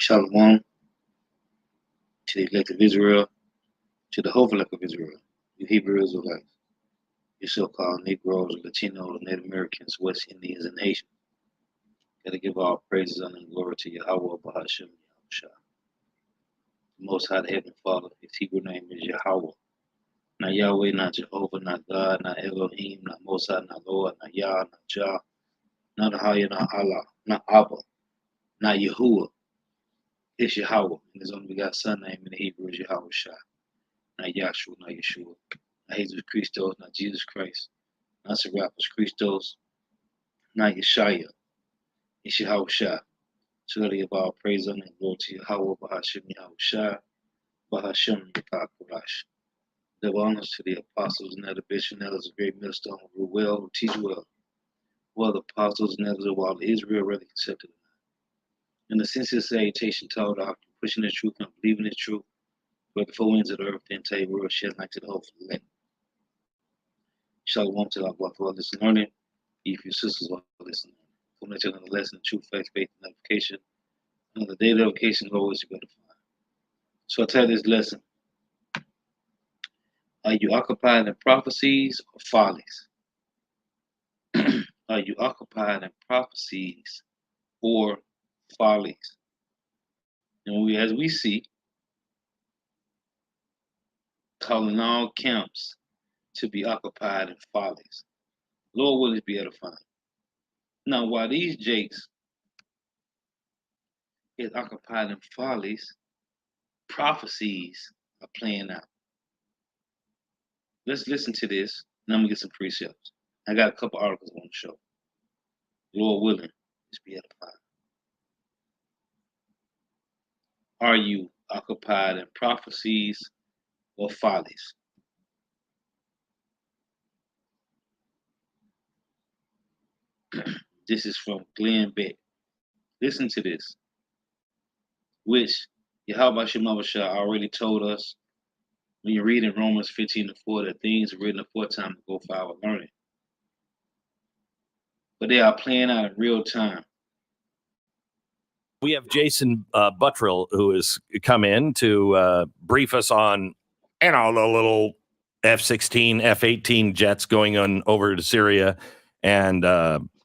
Shalom to the elect of Israel, to the whole elect of Israel, you Hebrew Israelites, you so-called Negroes, Latinos, Native Americans, West Indians, and Haitians. Gotta give all praises honor, and glory to Yahweh, Bahashem, Yahushua. The Most High, the Heavenly Father, his Hebrew name is Yahweh. Not Yahweh, not Jehovah, not God, not Elohim, not Most High, not Lord, not Yah, not Jah, not Ahaya, not Allah, not Abba, not Yahuwah. It's Yahweh, and his only begotten Son name in the Hebrew is Yahweh Shai. Not Yahshua, not Yeshua, not Jesus Christos, not Jesus Christ, not Serapis Christos, not Yeshaya, it's Yahweh Shai. Surely of all praise honor and glory to Yahweh, Bahashem Yahweh Shai, Bahashem Yahweh Kurash. Double honors to the apostles and other bishops and elders of great millstone who rule well, who teach well. Well, the apostles and elders of all Israel rather accepted it. In the sincere salutation taught doctrine, pushing the truth and believing the truth, where the four winds of the earth, the entire world shed light to the hope for the elect. Shalom to our blood for all this learning. If your sisters are listening, come to another lesson of truth, faith, faith, and application. Another daily application is always good to find. So I tell this lesson. Are you occupied in prophecies or follies? Are you occupied in prophecies or follies? And as we see, calling all camps to be occupied in follies. Lord will it be edifying. Now, while these jakes is occupied in follies, prophecies are playing out. Let's listen to this, and I'm gonna get some precepts. I got a couple articles I want to show. Lord willing, let's be edified. Are you occupied in prophecies or follies? This is from Glenn Beck. Listen to this, which Yahweh Shemavashah already told us when you read in Romans 15:4 that things are written aforetime to go for our learning. But they are playing out in real time. We have Jason Buttrill, who has come in to brief us on, the little F-16, F-18 jets going on over to Syria and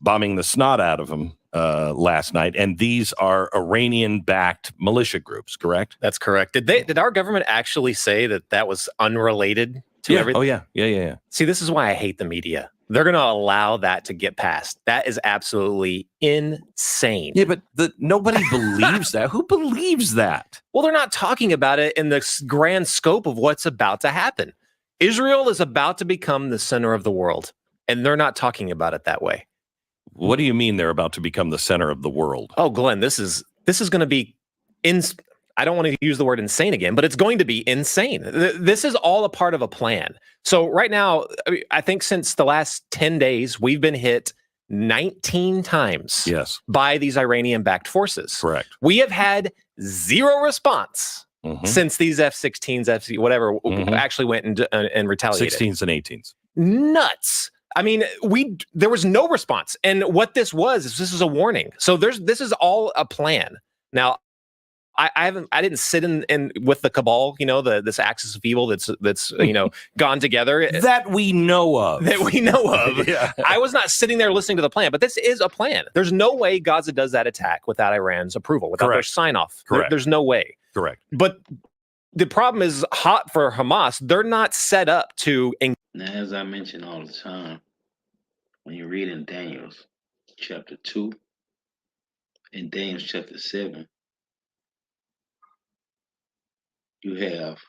bombing the snot out of them last night. And these are Iranian-backed militia groups, correct? That's correct. Did our government actually say that was unrelated to everything? Oh, yeah. See, this is why I hate the media. They're going to allow that to get past. That is absolutely insane. Yeah, but nobody believes that. Who believes that? Well, they're not talking about it in the grand scope of what's about to happen. Israel is about to become the center of the world, and they're not talking about it that way. What do you mean they're about to become the center of the world? Oh, Glenn, this is going to be I don't want to use the word insane again, but it's going to be insane. This is all a part of a plan. So right now, I think since the last 10 days, we've been hit 19 times by these Iranian-backed forces. Correct. We have had zero response since these F-16s, whatever, actually went and retaliated. 16s and 18s. Nuts. I mean, there was no response. And what this is a warning. So this is all a plan. Now, I didn't sit in with the cabal, this axis of evil that's gone together. That we know of. Yeah. I was not sitting there listening to the plan, but this is a plan. There's no way Gaza does that attack without Iran's approval, without their sign-off. There's no way. Correct. But the problem is hot for Hamas. They're not set up to. Now, as I mention all the time, when you read in Daniel chapter 2 and Daniel chapter 7, you have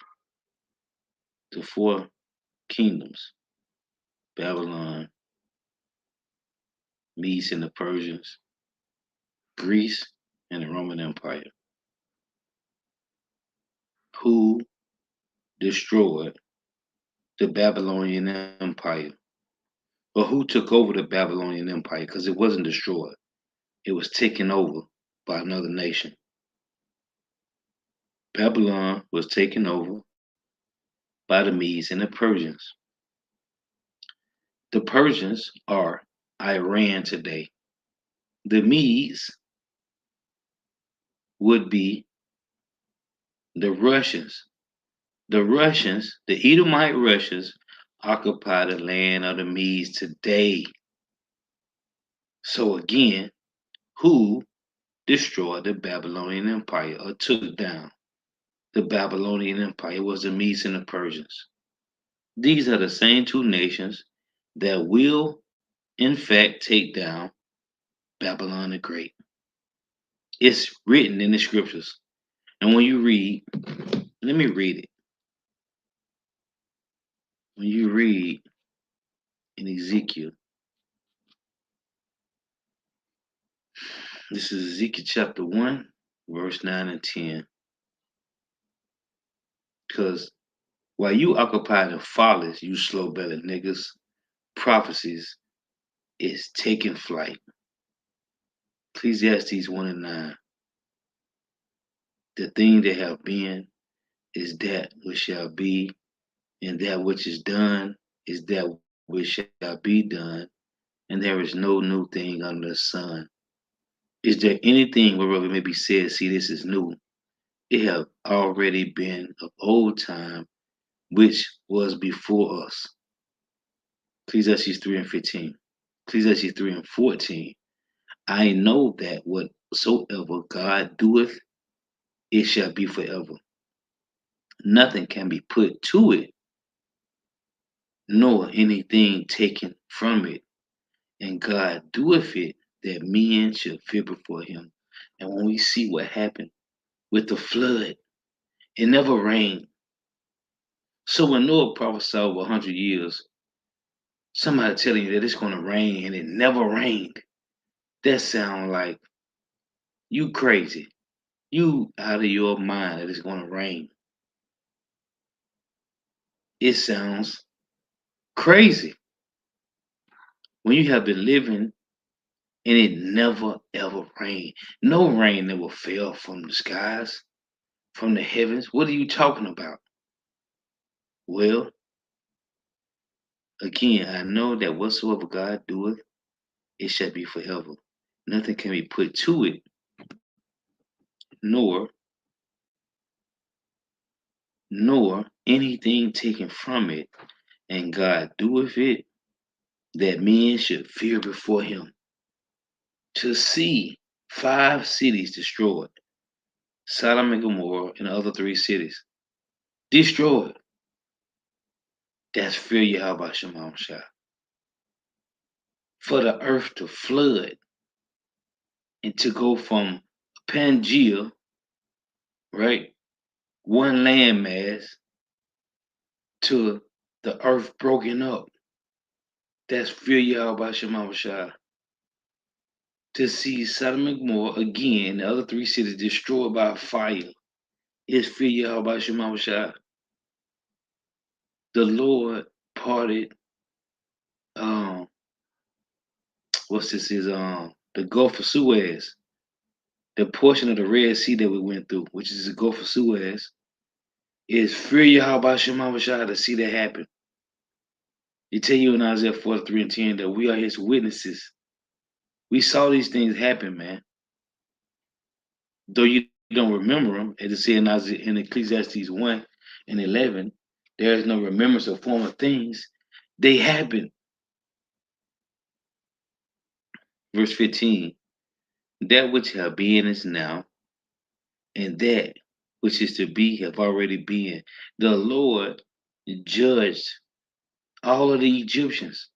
the four kingdoms: Babylon, Medes and the Persians, Greece, and the Roman Empire, who destroyed the Babylonian Empire, or who took over the Babylonian Empire, because it wasn't destroyed. It was taken over by another nation. Babylon was taken over by the Medes and the Persians. The Persians are Iran today. The Medes would be the Russians. The Russians, the Edomite Russians, occupy the land of the Medes today. So again, who destroyed the Babylonian Empire or took down the Babylonian Empire was the Medes and the Persians. These are the same two nations that will, in fact, take down Babylon the Great. It's written in the scriptures. And when you read, let me read it. When you read in Ezekiel, this is Ezekiel chapter 1, verse 9 and 10. Because while you occupy the follies, you slow bellied niggas, prophecies is taking flight. Ecclesiastes 1 and 9. The thing that have been is that which shall be, and that which is done is that which shall be done, and there is no new thing under the sun. Is there anything whereof it may be said, see, this is new? It have already been of old time, which was before us. Ecclesiastes 3 and 15. Ecclesiastes 3 and 14. I know that whatsoever God doeth, it shall be forever. Nothing can be put to it, nor anything taken from it. And God doeth it that men should fear before him. And when we see what happened with the flood, it never rained. So when Noah prophesied over 100 years, somebody telling you that it's going to rain and it never rained, that sounds like you crazy. You out of your mind that it's going to rain. It sounds crazy. When you have been living and it never ever rained. No rain never fell from the skies, from the heavens. What are you talking about? Well, again, I know that whatsoever God doeth, it shall be forever. Nothing can be put to it, nor anything taken from it. And God doeth it that men should fear before him. To see 5 cities destroyed, Sodom and Gomorrah and the other 3 cities destroyed. That's fear Yahweh Shema Shah. For the earth to flood and to go from Pangea, right, one landmass, to the earth broken up. That's fear Yahweh Shema Shah. To see Sodom and Gomorrah again, the other 3 cities destroyed by fire, is fear Yahweh Shema Shah. The Lord parted, what's this is the Gulf of Suez, the portion of the Red Sea that we went through, which is the Gulf of Suez, is fear Yahweh Shema Shah to see that happen. He tell you in Isaiah 43 and 10 that we are his witnesses. We saw these things happen, man. Though you don't remember them, as it said in Ecclesiastes 1 and 11, there is no remembrance of former things. They happen. Verse 15, that which have been is now, and that which is to be have already been. The Lord judged all of the Egyptians,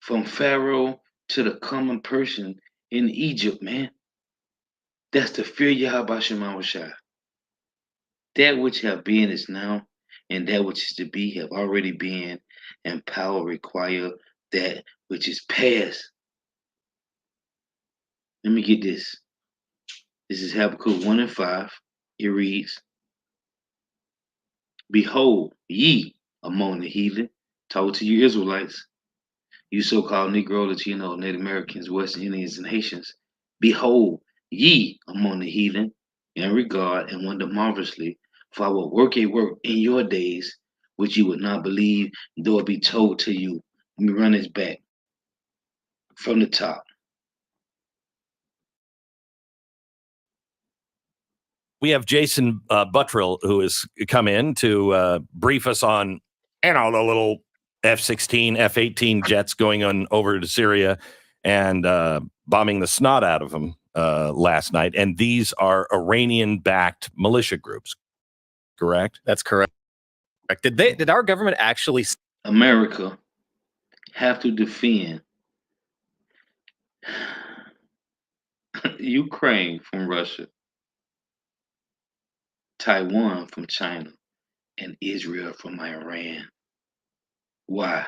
from Pharaoh to the common person in Egypt, man. That's the fear Yahweh Shema Shah. That which have been is now, and that which is to be have already been, and power require that which is past. Let me get this. This is Habakkuk 1 and 5. It reads, behold, ye among the heathen, told to you Israelites, you so-called Negro, Latino, Native Americans, West Indians, and Haitians, behold, ye among the heathen, in regard and wonder marvelously, for I will work a work in your days, which you would not believe, though it be told to you. Let me run this back from the top. We have Jason Buttrill, who has come in to brief us on, the little F-16, F-18 jets going on over to Syria and bombing the snot out of them last night. And these are Iranian-backed militia groups, correct? That's correct. Did our government actually? America have to defend Ukraine from Russia, Taiwan from China, and Israel from Iran. Why?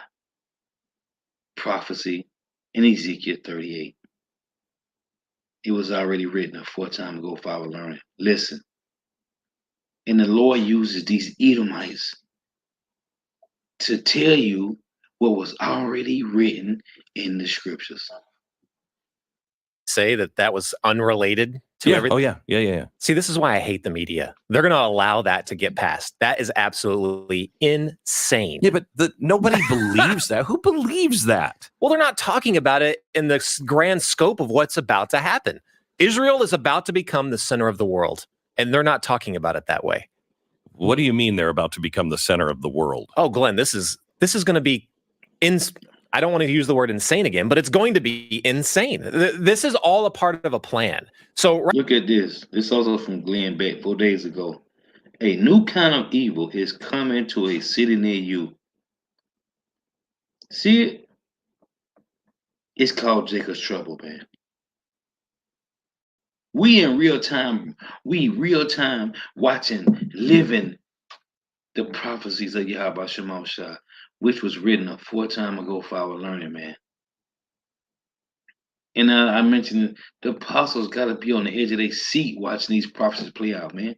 Prophecy in Ezekiel 38. It was already written a short time ago for our learning. Listen. And the Lord uses these Edomites to tell you what was already written in the scriptures. Say that was unrelated to everything. Oh, yeah. See, this is why I hate the media. They're going to allow that to get passed. That is absolutely insane. Yeah, but nobody believes that. Who believes that? Well, they're not talking about it in the grand scope of what's about to happen. Israel is about to become the center of the world, and they're not talking about it that way. What do you mean they're about to become the center of the world? Oh, Glenn, this is going to be I don't want to use the word insane again, but it's going to be insane. This is all a part of a plan. So look at this. This also from Glenn Beck 4 days ago. A new kind of evil is coming to a city near you. See it? It's called Jacob's trouble, man. We real time watching, living the prophecies of Yahweh Shema Shah, which was written a short time ago for our learning, man. And I mentioned the apostles got to be on the edge of their seat watching these prophecies play out, man.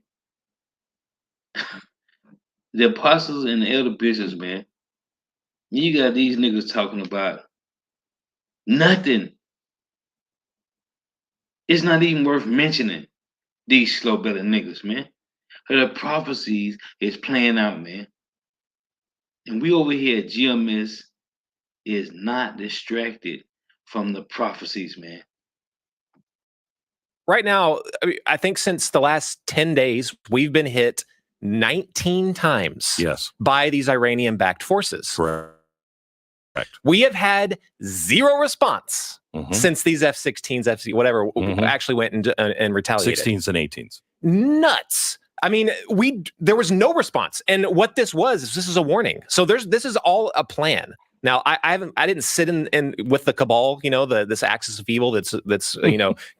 The apostles and the elder bishops, man. You got these niggas talking about nothing. It's not even worth mentioning these slow belly niggas, man. The prophecies is playing out, man. And we over here at GMS is not distracted from the prophecies, man. Right now, I think since the last 10 days, we've been hit 19 times by these Iranian-backed forces. Correct. We have had zero response since these F-16s, whatever, actually went and retaliated. 16s and 18s. Nuts. I mean, there was no response. And what this is a warning. So this is all a plan. Now, I didn't sit in with the cabal, this axis of evil that's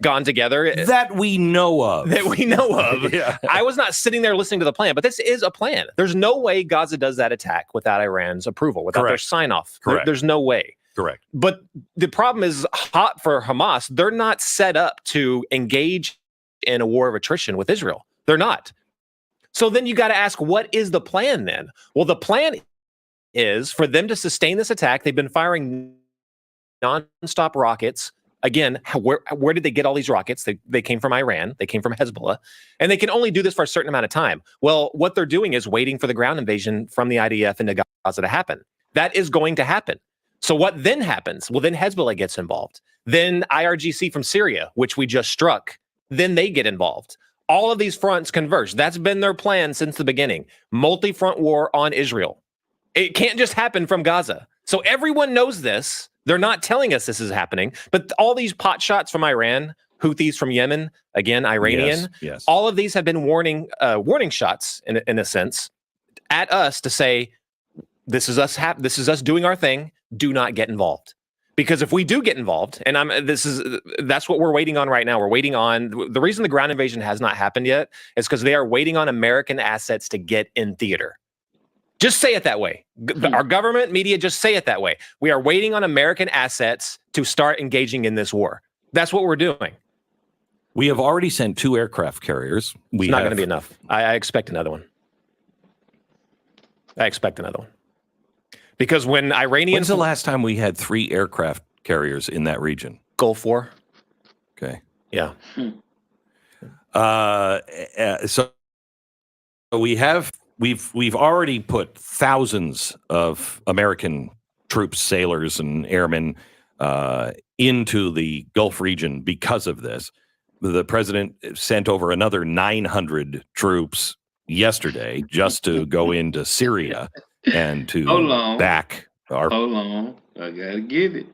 gone together. That we know of. Yeah. I was not sitting there listening to the plan, but this is a plan. There's no way Gaza does that attack without Iran's approval, without their sign-off. There's no way. Correct. But the problem is hot for Hamas. They're not set up to engage in a war of attrition with Israel. They're not. So then you got to ask, what is the plan then? Well, the plan is for them to sustain this attack. They've been firing nonstop rockets. Again, where did they get all these rockets? They came from Iran. They came from Hezbollah. And they can only do this for a certain amount of time. Well, what they're doing is waiting for the ground invasion from the IDF into Gaza to happen. That is going to happen. So what then happens? Well, then Hezbollah gets involved. Then IRGC from Syria, which we just struck, then they get involved. All of these fronts converge. That's been their plan since the beginning. Multi-front war on Israel. It can't just happen from Gaza. So everyone knows this. They're not telling us this is happening. But all these pot shots from Iran, Houthis from Yemen, again, Iranian, all of these have been warning shots, in a sense, at us to say, this is us doing our thing. Do not get involved. Because if we do get involved, and that's what we're waiting on right now. We're waiting on, the reason the ground invasion has not happened yet is because they are waiting on American assets to get in theater. Just say it that way. Our government, media, just say it that way. We are waiting on American assets to start engaging in this war. That's what we're doing. We have already sent 2 aircraft carriers. It's not going to be enough. I expect another one. Because when Iranians... When's the last time we had 3 aircraft carriers in that region? Gulf War. Okay. Yeah. So we've already put thousands of American troops, sailors, and airmen into the Gulf region because of this. the president sent over another 900 troops yesterday just to go into Syria and Hold to on. back our. Hold on. I gotta get it.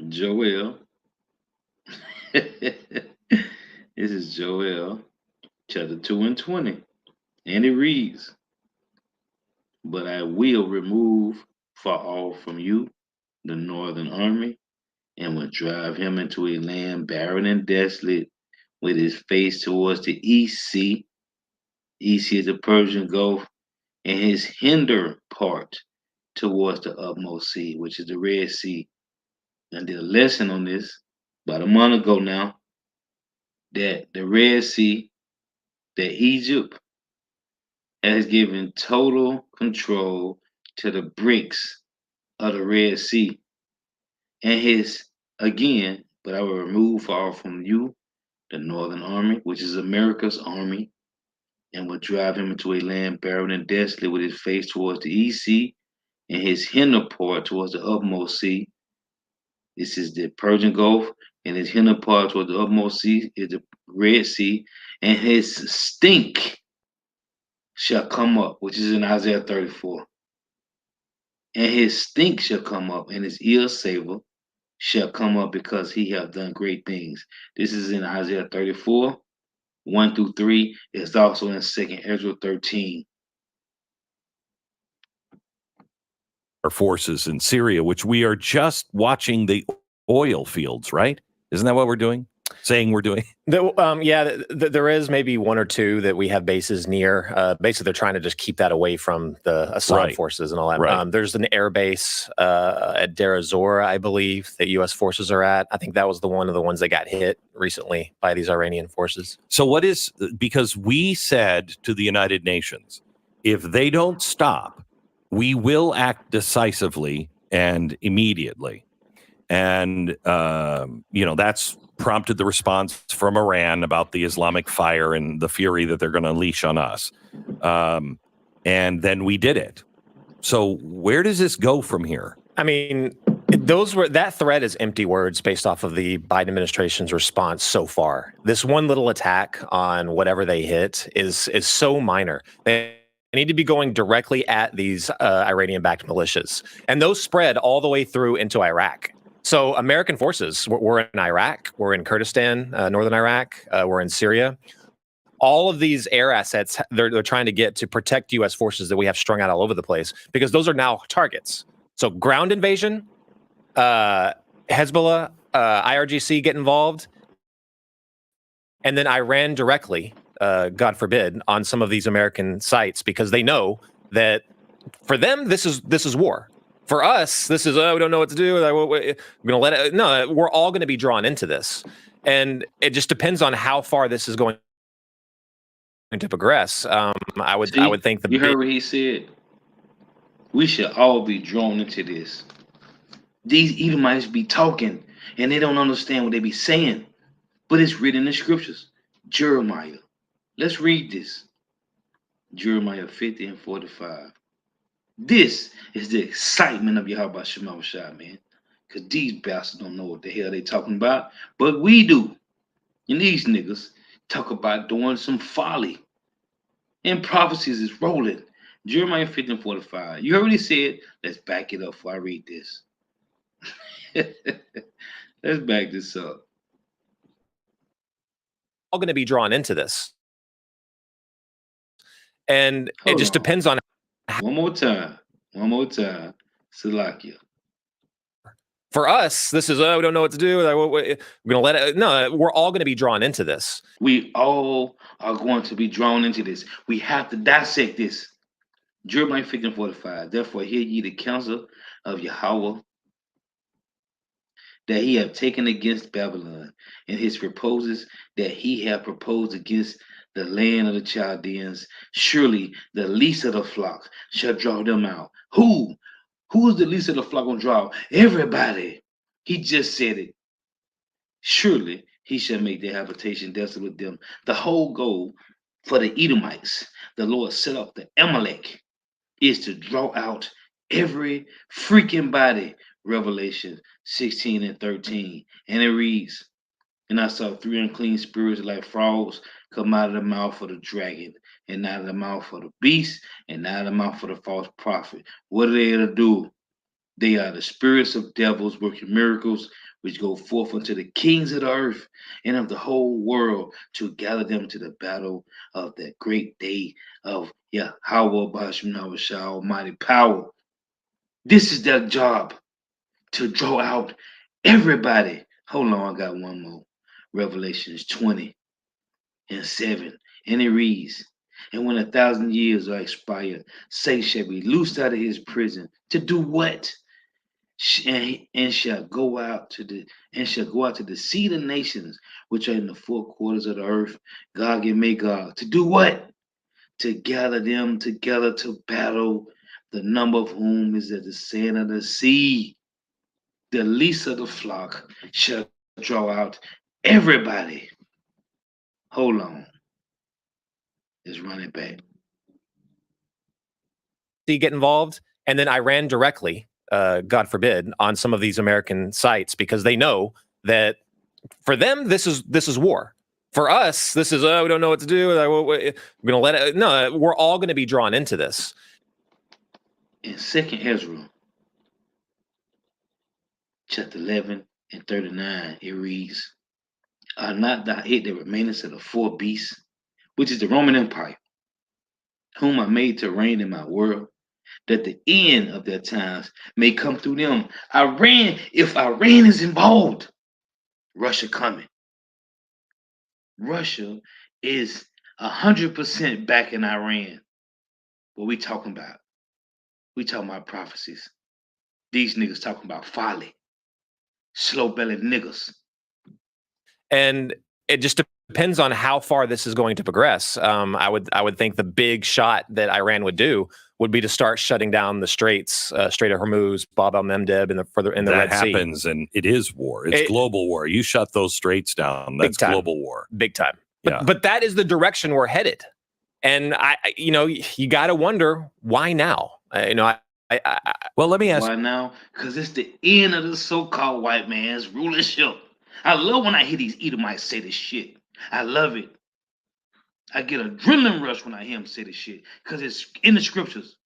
Joel. This is Joel, chapter 2 and 20. And it reads, "But I will remove far off from you the northern army, and will drive him into a land barren and desolate, with his face towards the east sea. East sea is the Persian Gulf, and his hinder part towards the utmost sea, which is the Red Sea." And did a lesson on this about a month ago now, that the Red Sea, that Egypt has given total control to the bricks of the Red Sea. And his, again, but I will remove far from you the northern army, which is America's army, and will drive him into a land barren and desolate, with his face towards the east sea, and his hinder part towards the utmost sea. This is the Persian Gulf, and his hinder part towards the utmost sea is the Red Sea, and his stink shall come up, which is in Isaiah 34. And his stink shall come up, and his ill savor shall come up, because he hath done great things. This is in Isaiah 34, 1 through 3. It's also in 2nd Ezra 13. Our forces in Syria, which we are just watching the oil fields, right? Isn't that what we're doing? Saying we're doing? There is maybe one or two that we have bases near. Basically, they're trying to just keep that away from the Assad forces and all that. Right. There's an air base at Deir ez-Zor, I believe, that U.S. forces are at. I think that was one of the ones that got hit recently by these Iranian forces. So because we said to the United Nations, if they don't stop, we will act decisively and immediately. And, that's prompted the response from Iran about the Islamic fire and the fury that they're going to unleash on us. And then we did it. So where does this go from here? I mean, that threat is empty words based off of the Biden administration's response so far. This one little attack on whatever they hit is so minor. They need to be going directly at these Iranian-backed militias. And those spread all the way through into Iraq. So American forces, we're in Iraq, we're in Kurdistan, northern Iraq, we're in Syria. All of these air assets, they're trying to get to protect U.S. forces that we have strung out all over the place, because those are now targets. So ground invasion, Hezbollah, IRGC get involved, and then Iran directly, God forbid, on some of these American sites, because they know that for them, this is war. For us, this is, we don't know what to do. We're going to let it. No, we're all going to be drawn into this. And it just depends on how far this is going to progress. I would think you heard what he said. We should all be drawn into this. These Edomites be talking, and they don't understand what they be saying. But it's written in the scriptures. Jeremiah. Let's read this. Jeremiah 50 and 45. This is the excitement of Yahweh Shema Shai, man. Because these bastards don't know what the hell they talking about. But we do. And these niggas talk about doing some folly. And prophecies is rolling. Jeremiah 50 and 45. You already said, let's back it up before I read this. Let's back this up. All going to be drawn into this. And it just depends on. One more time. Salakia. For us, this is, we don't know what to do. We're going to let it. No, we're all going to be drawn into this. We all are going to be drawn into this. We have to dissect this. Jeremiah 50 and 45. Therefore, hear ye the counsel of Yahweh that he have taken against Babylon, and his proposes that he have proposed against the land of the Chaldeans. Surely the least of the flock shall draw them out. Who is the least of the flock gonna draw? Everybody. He just said it. Surely he shall make their habitation desolate with them. The whole goal for the Edomites, the Lord set up the Amalek, is to draw out every freaking body. Revelation 16 and 13. And it reads, And I saw three unclean spirits like frogs come out of the mouth of the dragon, and out of the mouth of the beast, and out of the mouth of the false prophet. What are they to do? They are the spirits of devils working miracles, which go forth unto the kings of the earth and of the whole world to gather them to the battle of that great day of Yahweh Bashim Almighty power. This is their job, to draw out everybody. Hold on, I got one more. Revelations 20:7. And it reads, and when 1,000 years are expired, Satan shall be loosed out of his prison. To do what? And shall go out to see the nations which are in the four quarters of the earth, Gog and Magog. To do what? To gather them together to battle, the number of whom is as the sand of the sea. The least of the flock shall draw out everybody. Hold on. Let's run it back. Get involved, and then Iran directly, God forbid, on some of these American sites, because they know that for them this is war. For us, this is we don't know what to do. We're gonna let it. No, we're all going to be drawn into this. In 2nd Ezra, chapter 11:39, it reads, "Are not thou it that remainest of the four beasts, which is the Roman Empire, whom I made to reign in my world, that the end of their times may come through them." If Iran is involved, Russia coming. Russia is 100% backing Iran. What we talking about? We talking about prophecies. These niggas talking about folly. Slow-bellied niggas. And it just depends on how far this is going to progress. I would think the big shot that Iran would do would be to start shutting down the straits, Strait of Hormuz, Bab el-Mandeb, and the Red Sea. That happens, and it is war. It's global war. You shut those straits down, that's global war. Big time. But that is the direction we're headed. And you got to wonder why now. Well, let me ask. Why now? Because it's the end of the so-called white man's rulership. I love when I hear these Edomites say this shit. I love it. I get adrenaline rush when I hear them say this shit because it's in the scriptures.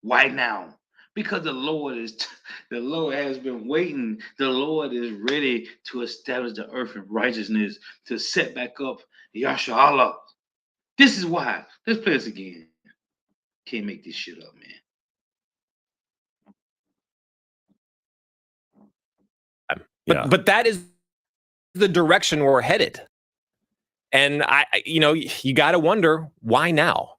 Why now? Because the Lord has been waiting. The Lord is ready to establish the earth in righteousness, to set back up Yasha Allah. This is why. Let's play this again. Can't make this shit up, man. But that is the direction we're headed. And you got to wonder why now.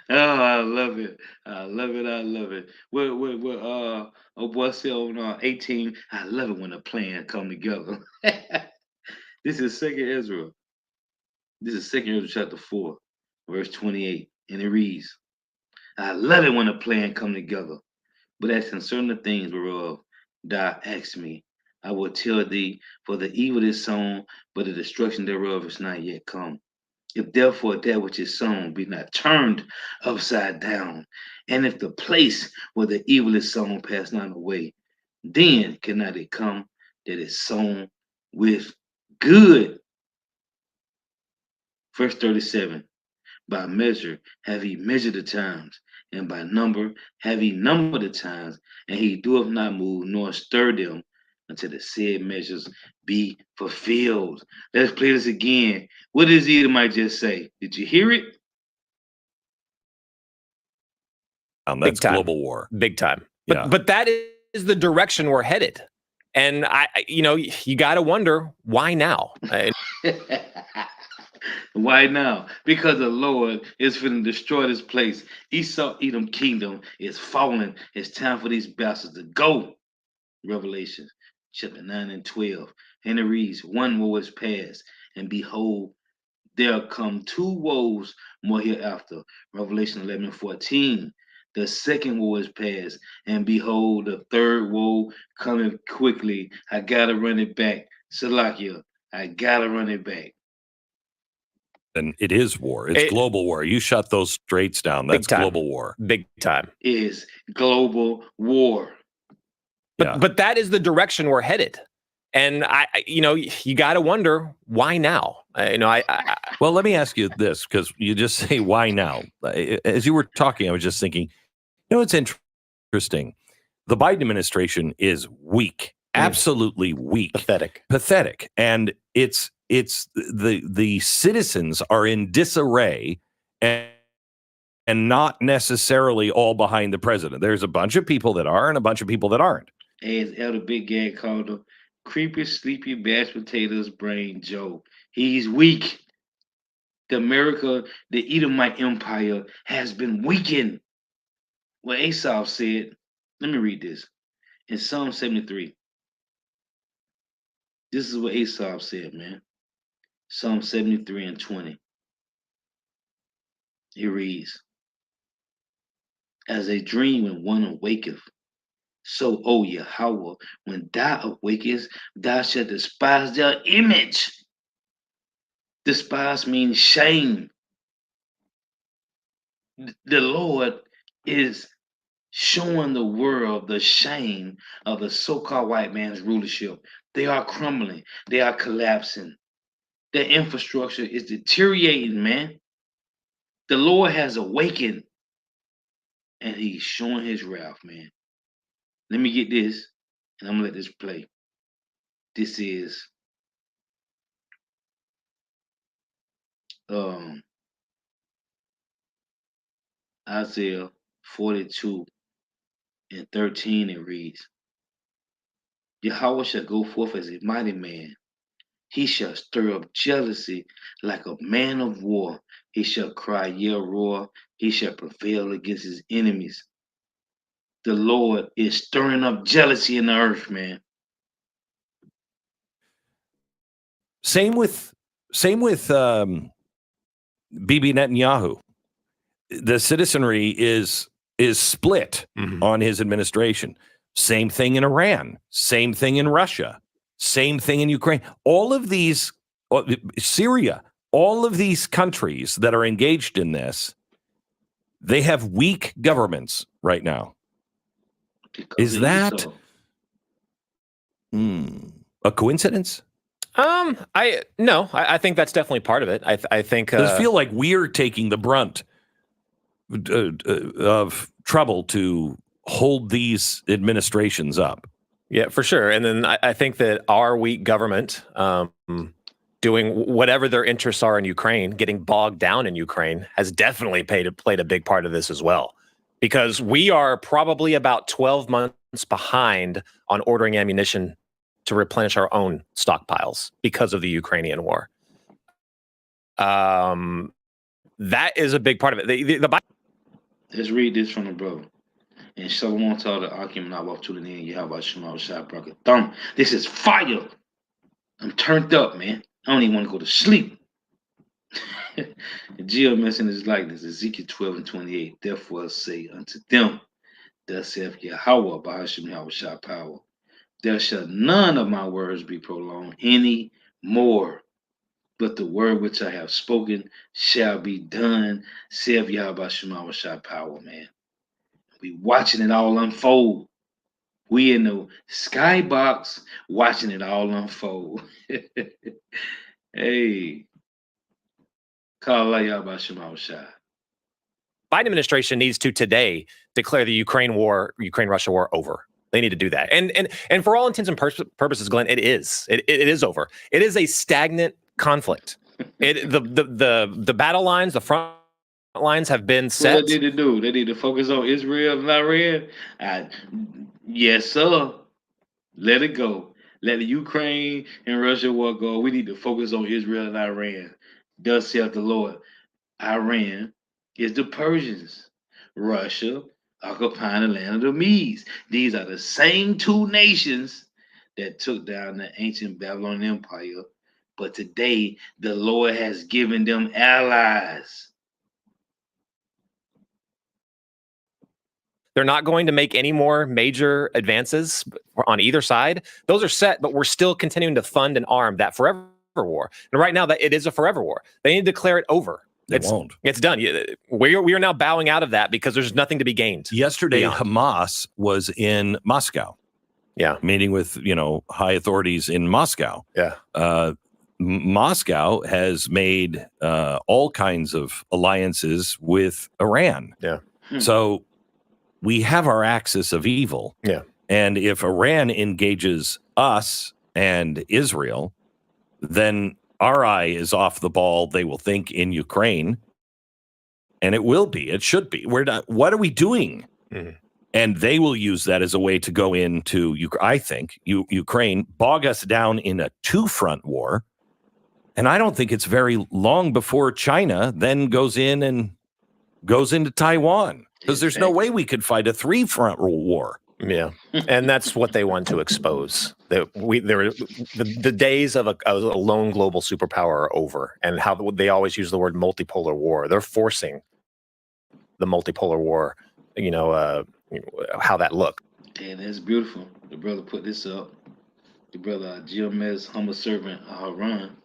Oh, I love it. I love it. I love it. Oh boy, say on 18. I love it when the plan come together. This is 2nd Ezra. This is 2nd Ezra chapter 4, verse 28. And it reads, I love it when a plan come together. But as concerning the things whereof thou ask me, I will tell thee, for the evil is sown, but the destruction thereof is not yet come. If therefore that which is sown be not turned upside down, and if the place where the evil is sown pass not away, then cannot it come that is sown with good. Verse 37, by measure have he measured the times, and by number have he numbered the times, and he doeth not move nor stir them until the said measures be fulfilled. Let's play this again. What does Edomite just say? Did you hear it? That's global war. Big time. But that is the direction we're headed. And you got to wonder why now. Why now? Because the Lord is finna destroy this place. Esau, Edom kingdom is falling. It's time for these bastards to go. Revelation chapter 9 and 12. And it reads, one woe is past, and behold, there come two woes more hereafter. Revelation 11 and 14. The second woe is past, and behold, the third woe coming quickly. I gotta run it back. Salakia, I gotta run it back. And it is war. It's global war. You shut those straits down. That's global war. Big time. Is global war. But that is the direction we're headed. And you got to wonder why now. Well, let me ask you this, because you just say why now. As you were talking, I was just thinking, it's interesting. The Biden administration is weak, absolutely weak, pathetic, and it's the citizens are in disarray, and not necessarily all behind the president. There's a bunch of people that are and a bunch of people that aren't. As Elder Big Gag called him, creepy, sleepy, mashed potatoes brain Joe. He's weak. The Edomite Empire has been weakened. What Asaph said, let me read this. In Psalm 73, this is what Asaph said, man. Psalm 73 and 20. It reads, as a dream when one awaketh, so, O Yahweh, when thou awakest, thou shalt despise their image. Despise means shame. The Lord is showing the world the shame of the so-called white man's rulership. They are crumbling. They are collapsing. Their infrastructure is deteriorating, man. The Lord has awakened, and he's showing his wrath, man. Let me get this, and I'm going to let this play. This is Isaiah 42 and 13. It reads, Yahweh shall go forth as a mighty man. He shall stir up jealousy like a man of war. He shall cry, yell, roar. He shall prevail against his enemies. The Lord is stirring up jealousy in the earth, man. Same with Bibi Netanyahu. The citizenry is split on his administration. Same thing in Iran. Same thing in Russia. Same thing in Ukraine. All of these, Syria, all of these countries that are engaged in this, they have weak governments right now. Is that a coincidence? I think that's definitely part of it. I think does it feel like we're taking the brunt of trouble to hold these administrations up? Yeah, for sure. And then I think that our weak government doing whatever their interests are in Ukraine, getting bogged down in Ukraine, has definitely played a big part of this as well. Because we are probably about 12 months behind on ordering ammunition to replenish our own stockpiles because of the Ukrainian war. That is a big part of it. Let's read this from the brother. And Shalom to all the Akim and Abba tuning in. Yahweh Shema Shah Bracket Thumb. This is fire. I'm turned up, man. I don't even want to go to sleep. Gio mentioned his likeness, Ezekiel 12 and 28. Therefore say unto them, thus saith Yahweh, Bahashim Yahweh Shah power. There shall none of my words be prolonged any more, but the word which I have spoken shall be done, saith Yahweh Shema Shah power, man. We watching it all unfold. We in the skybox watching it all unfold. Hey, call Allah Yahweh Shema Shah. Biden administration needs to today declare the Ukraine-Russia war over. They need to do that. And for all intents and purposes, Glenn, it is. It is over. It is a stagnant conflict. The battle lines, the front lines have been set. What they need to do? They need to focus on Israel and Iran. Yes, sir. Let it go. Let the Ukraine and Russia war go. We need to focus on Israel and Iran. Thus saith the Lord. Iran is the Persians. Russia occupying the land of the Medes. These are the same two nations that took down the ancient Babylonian Empire. But today, the Lord has given them allies. They're not going to make any more major advances on either side. Those are set, but we're still continuing to fund and arm that forever war. And right now, that it is a forever war. They need to declare it over. It won't. It's done. We are now bowing out of that because there's nothing to be gained. Yesterday, beyond. Hamas was in Moscow. Yeah. meeting with, high authorities in Moscow. Yeah. Moscow has made all kinds of alliances with Iran. Yeah. So we have our axis of evil. Yeah. And if Iran engages us and Israel, then our eye is off the ball, they will think, in Ukraine. And it will be. It should be. What are we doing? Mhm. And they will use that as a way to go into, I think, Ukraine, bog us down in a two-front war. And I don't think it's very long before China then goes into Taiwan, because there's no way we could fight a three-front war. Yeah, and that's what they want to expose. The days of a lone global superpower are over, and how they always use the word multipolar war. They're forcing the multipolar war. How that looked. Yeah, that's beautiful. The brother put this up. The brother Gilmez, humble servant Haran.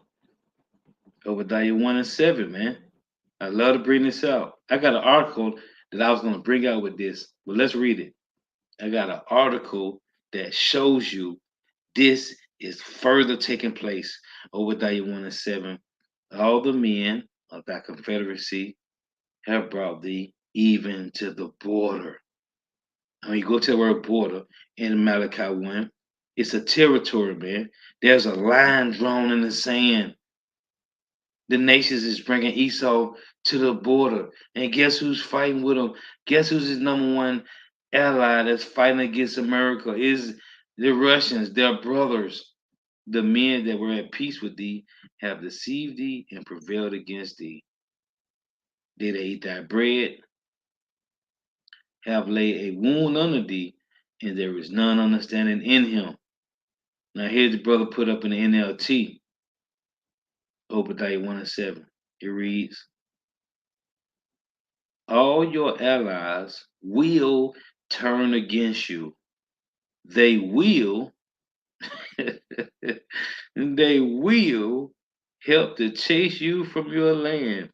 Obadiah 1 and 7, man. I love to bring this out. I got an article that I was going to bring out with this, but let's read it. I got an article that shows you this is further taking place. Obadiah 1 and 7. All the men of that confederacy have brought thee even to the border. I mean, go to the word border in Malachi 1. It's a territory, man. There's a line drawn in the sand. The nations is bringing Esau to the border. And guess who's fighting with him? Guess who's his number one ally that's fighting against America? Is the Russians, their brothers. The men that were at peace with thee have deceived thee and prevailed against thee. Did they eat thy bread? Have laid a wound under thee, and there is none understanding in him. Now here's the brother put up in the NLT, Obadiah 1 and 7. It reads, all your allies will turn against you. They will, they will help to chase you from your land.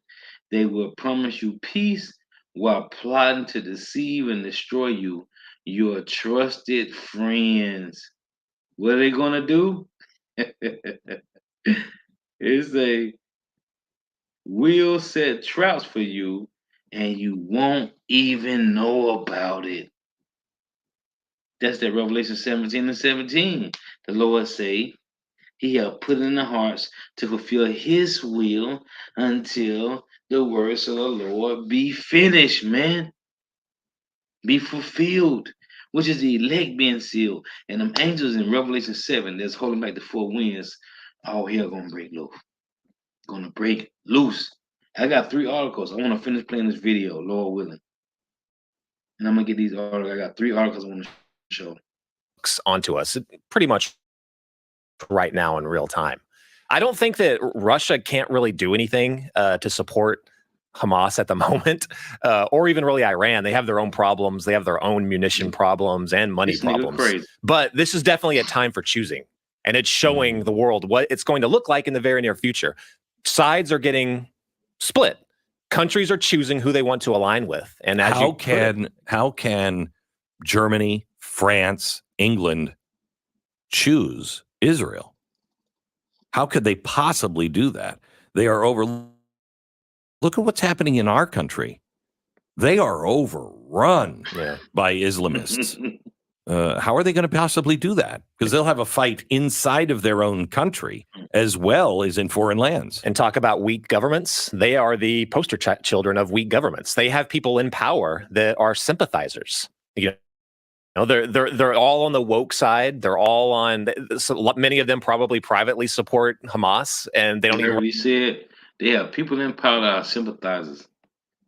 They will promise you peace while plotting to deceive and destroy you, your trusted friends. What are they gonna do? It's a will set traps for you, and you won't even know about it. That's that Revelation 17 and 17. The Lord say, He have put in the hearts to fulfill His will until the words of the Lord be finished, man. Be fulfilled, which is the elect being sealed. And them angels in Revelation 7 that's holding back the four winds, all hell gonna break loose. Gonna break loose. I got 3 articles. I want to finish playing this video, Lord willing. And I'm gonna get these articles. I got 3 articles I want to show. Onto us pretty much right now in real time. I don't think that Russia can't really do anything to support Hamas at the moment, or even really Iran. They have their own problems. They have their own munition problems and money problems. Crazy. But this is definitely a time for choosing. And it's showing the world what it's going to look like in the very near future. Sides are getting split. Countries are choosing who they want to align with. And as how can Germany, France, England choose Israel? How could they possibly do that? They are over. Look at what's happening in our country. They are overrun by Islamists. How are they going to possibly do that? Because they'll have a fight inside of their own country as well as in foreign lands. And talk about weak governments. They are the poster children of weak governments. They have people in power that are sympathizers. You know, they're all on the woke side. They're all on. So many of them probably privately support Hamas, and they don't even. We said they have people in power that are sympathizers.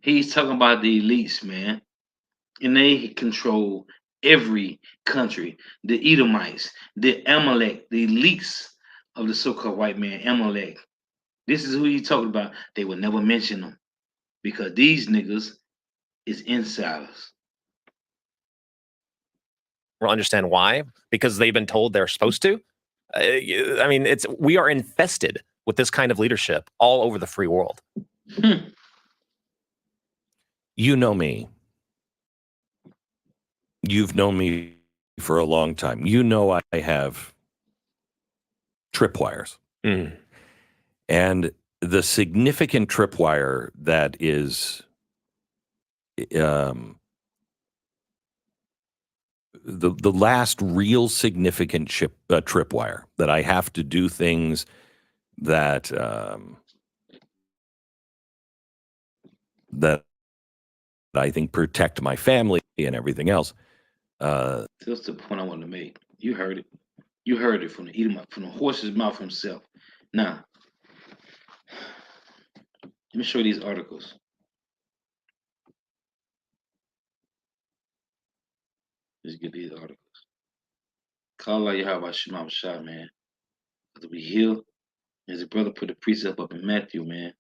He's talking about the elites, man, and they control every country. The Edomites, the Amalek, the elites of the so-called white man, Amalek. This is who he's talking about. They would never mention them because these niggas is insiders. Understand why? Because they've been told they're supposed to. I mean, we are infested with this kind of leadership all over the free world. You know me. You've known me for a long time, you know I have tripwires. Mm. And the significant tripwire that is the last real significant tripwire that I have to do things that that I think protect my family and everything else. That's the point I want to make. You heard it. You heard it from the horse's mouth himself. Now, let me show you these articles. Let's get these articles. Call out Yahweh Shema Shah, man. Because we hear, as the brother put the precept up in Matthew, man.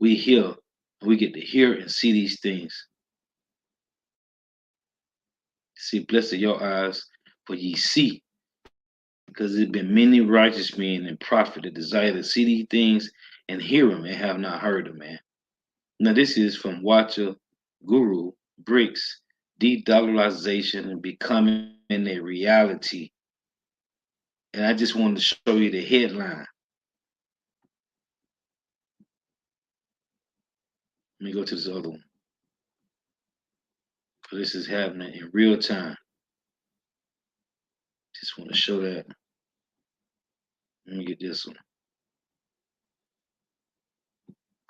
We hear, and we get to hear and see these things. See, blessed are your eyes, for ye see. Because there have been many righteous men and prophets that desire to see these things and hear them and have not heard them, man. Now, this is from Watcher Guru Bricks, De-Dollarization and Becoming a Reality. And I just wanted to show you the headline. Let me go to this other one. So this is happening in real time. Just want to show that. Let me get this one.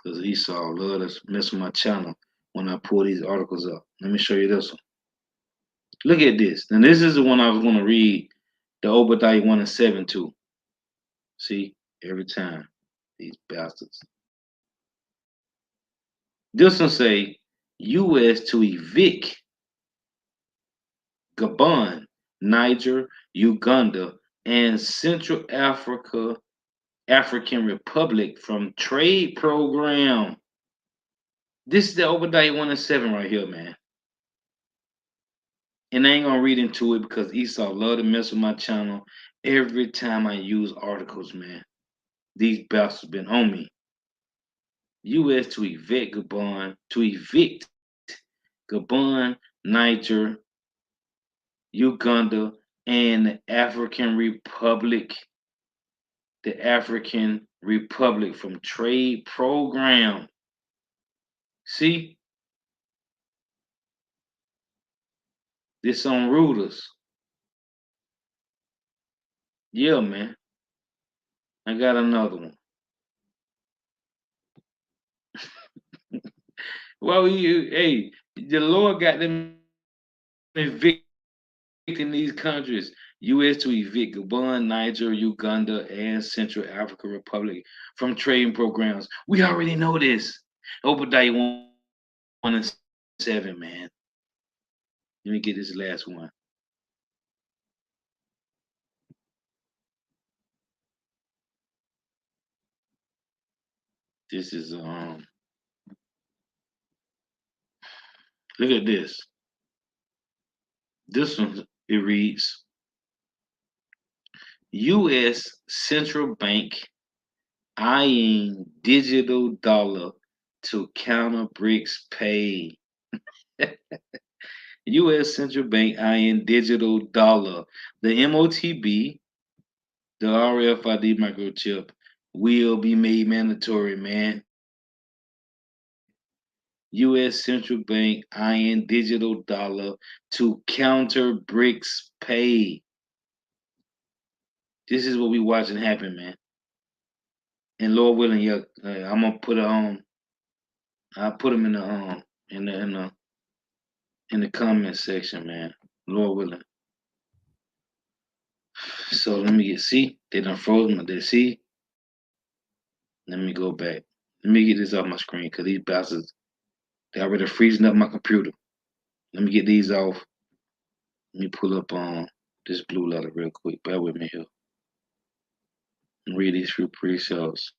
Because Esau love to mess with my channel when I pull these articles up. Let me show you this one. Look at this. Now this is the one I was going to read, the Obadiah 1 and 7 to. See, every time, these bastards. This one say, U.S. to evict Gabon, Niger, Uganda, and Central African Republic from trade program. This is the Obadiah 1 and 7 right here, man. And I ain't gonna read into it because Esau love to mess with my channel every time I use articles, man. These bastards been on me. U.S. to evict Gabon, Niger, Uganda, and the African Republic from trade program. See? This on Reuters. Yeah, man. I got another one. Well, hey, the Lord got them evicting these countries. U.S. to evict Gabon, Niger, Uganda, and Central African Republic from trading programs. We already know this. Obadiah 1 and 7, man. Let me get this last one. This is look at this. This one, it reads, U.S. Central Bank eyeing digital dollar to counter BRICS pay. U.S. Central Bank eyeing digital dollar. The MOTB, the RFID microchip, will be made mandatory, man. U.S. Central Bank eyeing digital dollar to counter BRICS pay. This is what we watching happen, man. And Lord willing, yeah, I'm gonna put it on. I'll put them in the comment section, man. Lord willing. So let me see. They done froze my. They see. Let me go back. Let me get this off my screen because these bastards, they already freezing up my computer. Let me get these off. Let me pull up on this blue letter real quick. Bear with me here. And read these few pre-sales.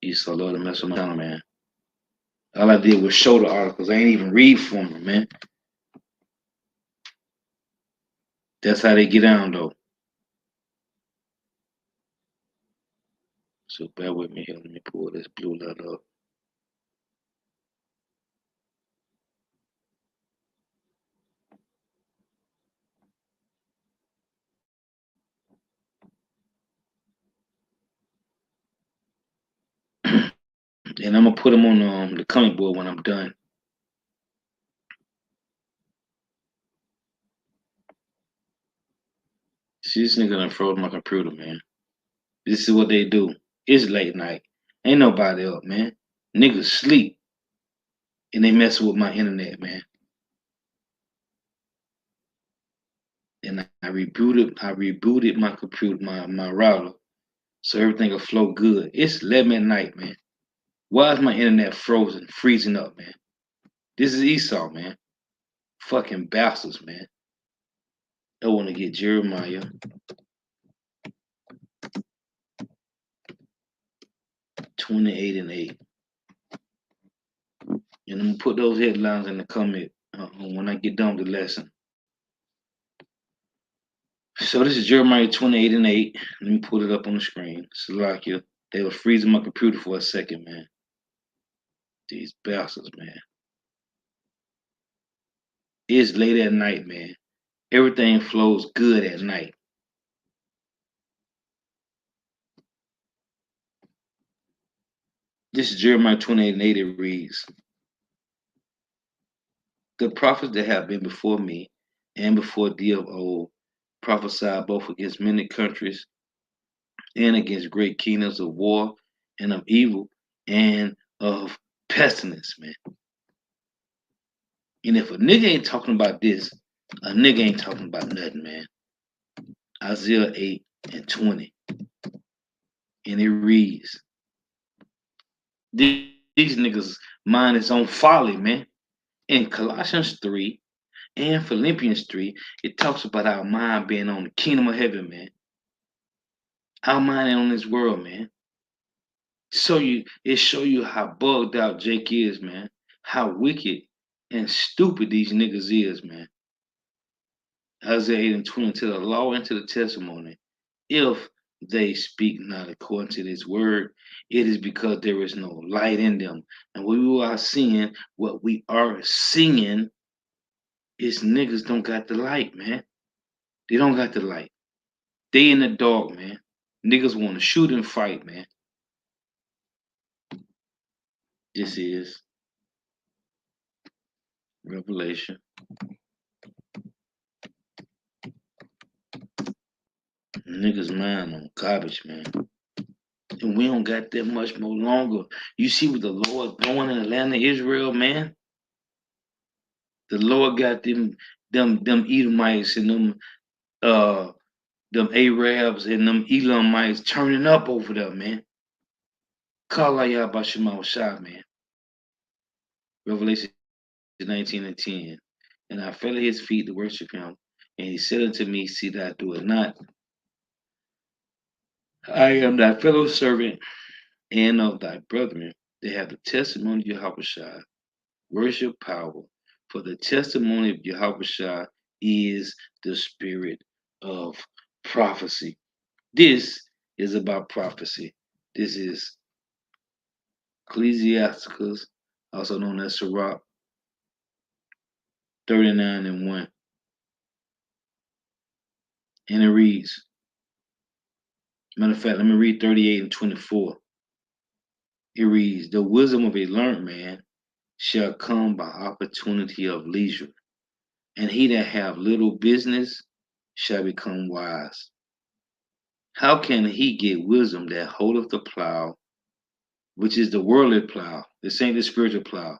You so love to mess with my channel, man. All I did was show the articles. I ain't even read from them, man. That's how they get down, though. So bear with me here. Let me pull this blue letter up. And I'm gonna put them on the comic board when I'm done. See, this nigga done froze my computer, man. This is what they do. It's late night. Ain't nobody up, man. Niggas sleep and they messing with my internet, man. And I rebooted my computer, my router, so everything will flow good. It's 11 at night, man. Why is my internet frozen, freezing up, man? This is Esau, man. Fucking bastards, man. I want to get Jeremiah 28 and 8. And I'm gonna put those headlines in the comment when I get done with the lesson. So this is Jeremiah 28 and 8. Let me put it up on the screen. Salakia. They were freezing my computer for a second, man. These bastards, man. It's late at night, man. Everything flows good at night. This is Jeremiah 28 and 8. It reads, the prophets that have been before me and before thee of old prophesied both against many countries and against great kingdoms of war and of evil and of pestilence, man. And if a nigga ain't talking about this, a nigga ain't talking about nothing, man. Isaiah 8 and 20. And it reads, these niggas' mind is on folly, man. In Colossians 3 and Philippians 3, it talks about our mind being on the kingdom of heaven, man. Our mind ain't on this world, man. It show you how bugged out Jake is, man. How wicked and stupid these niggas is, man. Isaiah 8 and 20, to the law and to the testimony. If they speak not according to this word, it is because there is no light in them. And what we are seeing, what we are seeing is niggas don't got the light, man. They don't got the light. They in the dark, man. Niggas want to shoot and fight, man. This is Revelation. Niggas mind on garbage, man. And we don't got that much more longer. You see what the Lord doing in the land of Israel, man? The Lord got them Edomites and them Arabs and them Elamites turning up over there, man. Call y'all about Shema Shah, man. Revelation 19 and 10. And I fell at his feet to worship him. And he said unto me, see that I do it not. I am thy fellow servant and of thy brethren. They have the testimony of Yahweh. Worship power. For the testimony of Yahweh is the spirit of prophecy. This is about prophecy. This is Ecclesiasticus, also known as Sirach 39 and 1. And it reads, matter of fact, let me read 38 and 24. It reads, the wisdom of a learned man shall come by opportunity of leisure, and he that have little business shall become wise. How can he get wisdom that holdeth the plow, which is the worldly plow, this ain't the spiritual plow,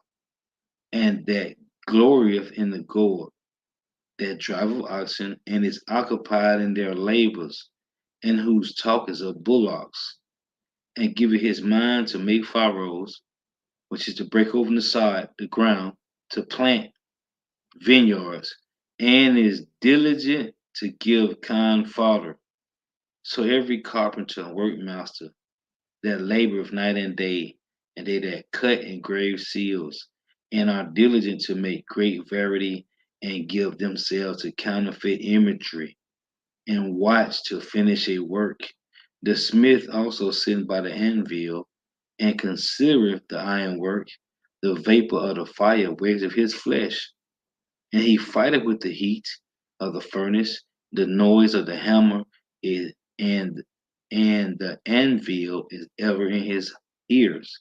and that glorieth in the gourd, that driveth oxen, and is occupied in their labors, and whose talk is of bullocks, and giveth his mind to make furrows, which is to break open the ground, to plant vineyards, and is diligent to give kind fodder. So every carpenter and workmaster that laboreth night and day, and they that cut and grave seals, and are diligent to make great verity, and give themselves to counterfeit imagery, and watch to finish a work. The smith also sitteth by the anvil, and considereth the ironwork. The vapor of the fire wears of his flesh, and he fighteth with the heat of the furnace. The noise of the hammer is and the anvil is ever in his ears.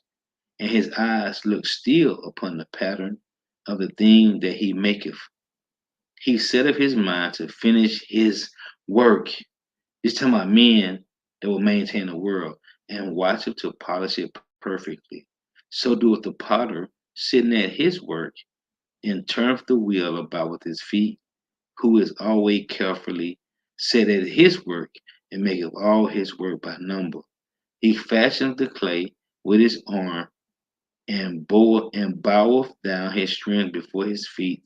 and his eyes look still upon the pattern of the thing that he maketh. He set up his mind to finish his work. He's talking about men that will maintain the world and watch it to polish it perfectly. So doeth the potter sitting at his work and turneth the wheel about with his feet, who is always carefully set at his work and maketh all his work by number. He fashioneth the clay with his arm and boweth down his strength before his feet.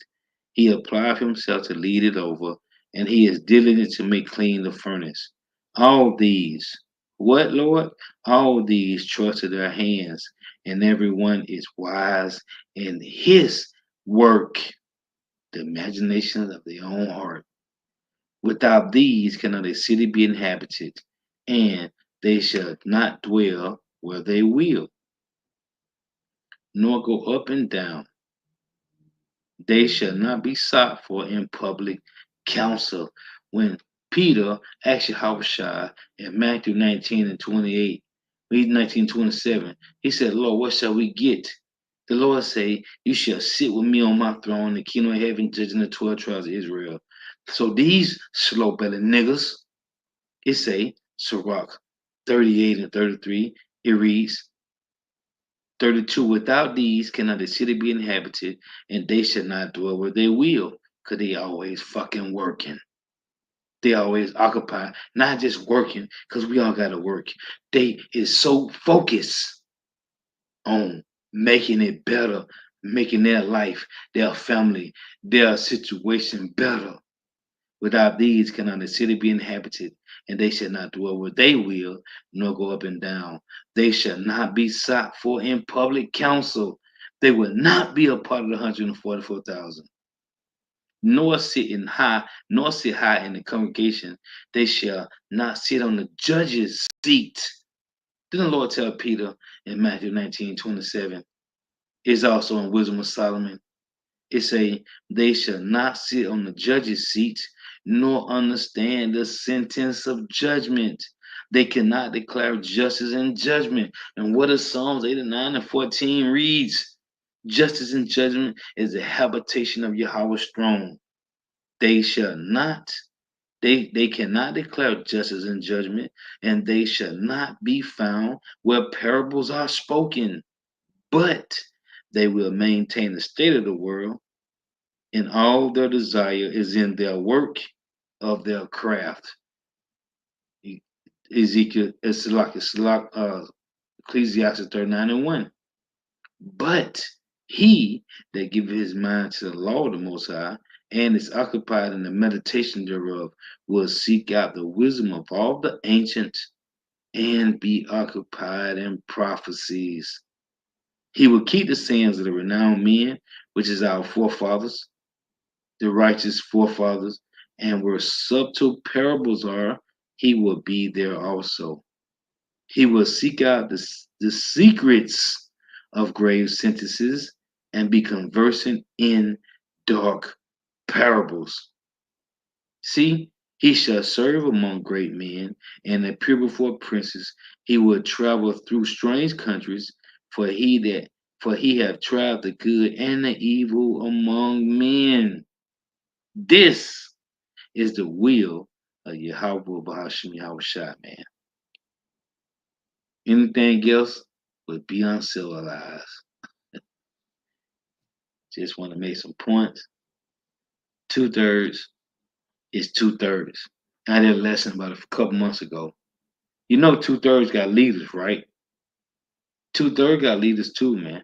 He applieth himself to lead it over, and he is diligent to make clean the furnace. All these, what, Lord? All these trust in their hands, and every one is wise in his work, the imagination of their own heart. Without these cannot a city be inhabited, and they shall not dwell where they will, nor go up and down. They shall not be sought for in public counsel. When Peter asked Yahushua in Matthew 19 and 28, read 19:27, he said, Lord, what shall we get? The Lord say, you shall sit with me on my throne in the kingdom of heaven, judging the 12 tribes of Israel. So these slow-bellied niggas, it say, Sirach 38 and 33, it reads, 32, without these cannot the city be inhabited, and they shall not dwell where they will, because they always fucking working. They always occupied, not just working, because we all gotta work. They is so focused on making it better, making their life, their family, their situation better. Without these cannot the city be inhabited, and they shall not dwell where they will, nor go up and down. They shall not be sought for in public counsel. They will not be a part of the 144,000, nor sit high in the congregation. They shall not sit on the judge's seat. Then the Lord tell Peter in Matthew 19:27, is also in Wisdom of Solomon. It say, they shall not sit on the judge's seat, nor understand the sentence of judgment. They cannot declare justice and judgment. And what does Psalms 89 and 14 reads? Justice and judgment is the habitation of Yahweh's throne. They shall not, they cannot declare justice and judgment, and they shall not be found where parables are spoken, but they will maintain the state of the world, and all their desire is in their work of their craft. Ezekiel, Ecclesiastes 39 and 1. But he that giveth his mind to the law of the Most High, and is occupied in the meditation thereof, will seek out the wisdom of all the ancients, and be occupied in prophecies. He will keep the sayings of the renowned men, which is our forefathers, the righteous forefathers, and where subtle parables are, he will be there also. He will seek out the secrets of grave sentences and be conversant in dark parables. See, he shall serve among great men and appear before princes. He will travel through strange countries, for he have tried the good and the evil among men. This is the will of Yahweh Bahashim Yahushua, man. Anything else would be uncivilized. Just want to make some points. 2/3 is 2/3. I did a lesson about a couple months ago. You know 2/3 got leaders, right? 2/3 got leaders too, man.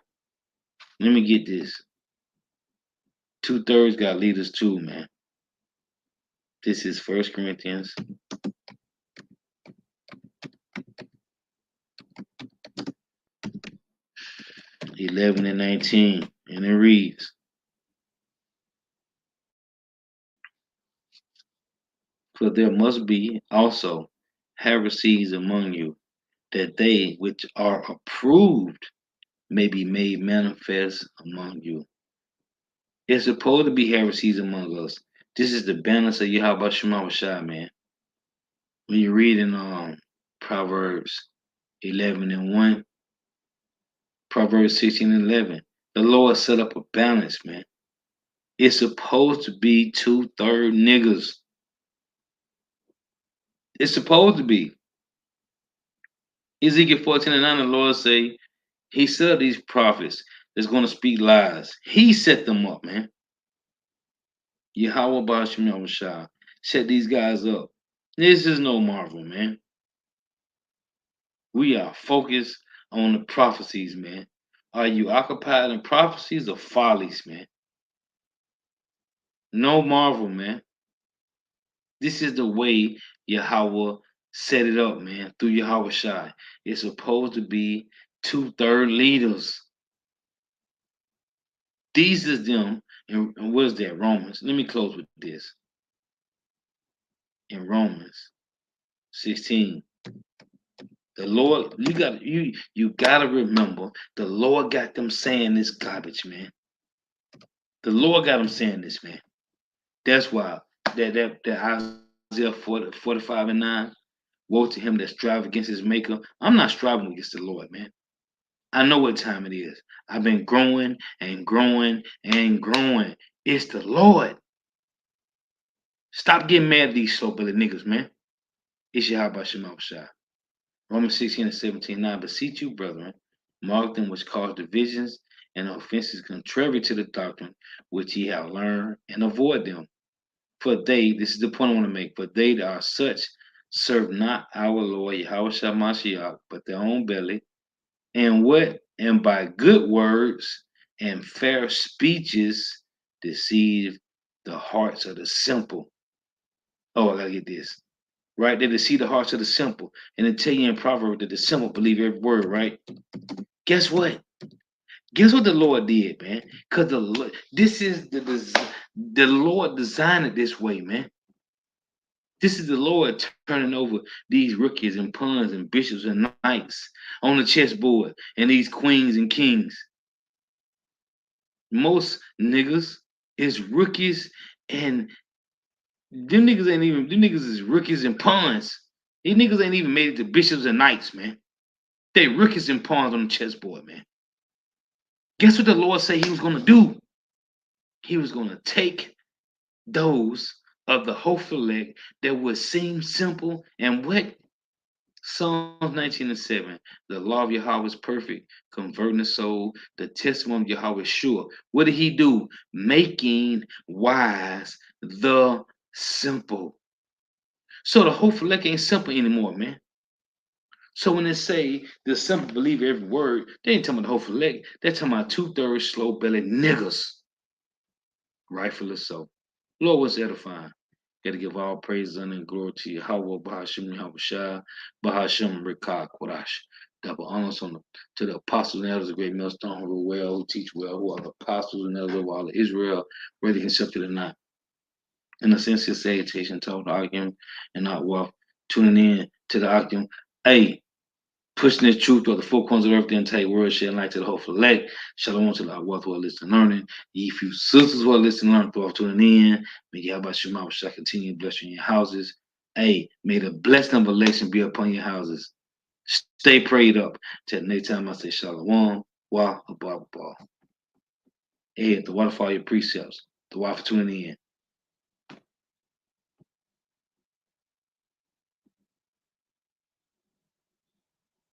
Let me get this. 2/3 got leaders too, man. This is 1 Corinthians 11 and 19. And it reads, for there must be also heresies among you, that they which are approved may be made manifest among you. It's supposed to be heresies among us. This is the balance of Yahweh Shema Shai, man. When you read in Proverbs 11 and 1, Proverbs 16:11. The Lord set up a balance, man. It's supposed to be 2/3 niggas. It's supposed to be. Ezekiel 14:9, the Lord say, He set up these prophets that's going to speak lies. He set them up, man. Yahweh Bashim Yahushua set these guys up. This is no marvel, man. We are focused on the prophecies, man. Are you occupied in prophecies or follies, man? No marvel, man. This is the way Yahweh set it up, man, through Yahweh Shai. It's supposed to be 2/3 leaders. These is them, and what is that? Romans. Let me close with this. In Romans 16. The Lord, you gotta remember, the Lord got them saying this garbage, man. The Lord got them saying this, man. That's why that Isaiah 45:9, woe to him that strive against his maker. I'm not striving against the Lord, man. I know what time it is. I've been growing and growing and growing. It's the Lord. Stop getting mad at these slow-bellied niggas, man. It's Yahweh Shema Shai. Romans 16:17. Now beseech you, brethren, mark them which cause divisions and offenses contrary to the doctrine which ye have learned, and avoid them. For they, this is the point I want to make, for they that are such serve not our Lord Yahweh Mashiach, but their own belly, and what? And by good words and fair speeches deceive the hearts of the simple. Oh, I gotta get this. Right? They deceive the hearts of the simple. And they tell you in Proverbs that the simple believe every word, right? Guess what? Guess what the Lord did, man? Because this is the Lord designed it this way, man. This is the Lord turning over these rookies and pawns and bishops and knights on the chessboard and these queens and kings. Most niggas is rookies, and them niggas is rookies and pawns. These niggas ain't even made it to bishops and knights, man. They rookies and pawns on the chessboard, man. Guess what the Lord said he was gonna do? He was gonna take those of the hopeful elect that would seem simple and what? Psalms 19:7. The law of Yahweh is perfect, converting the soul. The testimony of Yahweh is sure. What did he do? Making wise the simple. So the hopeful elect ain't simple anymore, man. So when they say the simple believe every word, they ain't talking about the hopeful elect. They're talking about 2/3 slow-bellied niggas. Rightfully so. Lord was edifying. Got to give all praise and glory to Yahweh, Bahashim Yahushua, Bahashim Rikah Kodash. Double honors to the apostles and elders of great millstone who rule well, who teach well, who are the apostles and elders of all of Israel, whether accepted or not. In a sincere salutation, told the argument and not wealth, tuning in to the argument. Hey, pushing this truth through the four corners of earth, the entire world, sharing light to the hopeful elect. Shalom to the wealth who are listening and learning. Ye few sisters who are listening and learning throughout tuning in. May Yahweh Shema shall continue to bless you in your houses. Hey, may the blessing of election be upon your houses. Stay prayed up. Till the next time I say Shalom, Wa, Abba. Hey, the waterfall your precepts. The water for tuning in.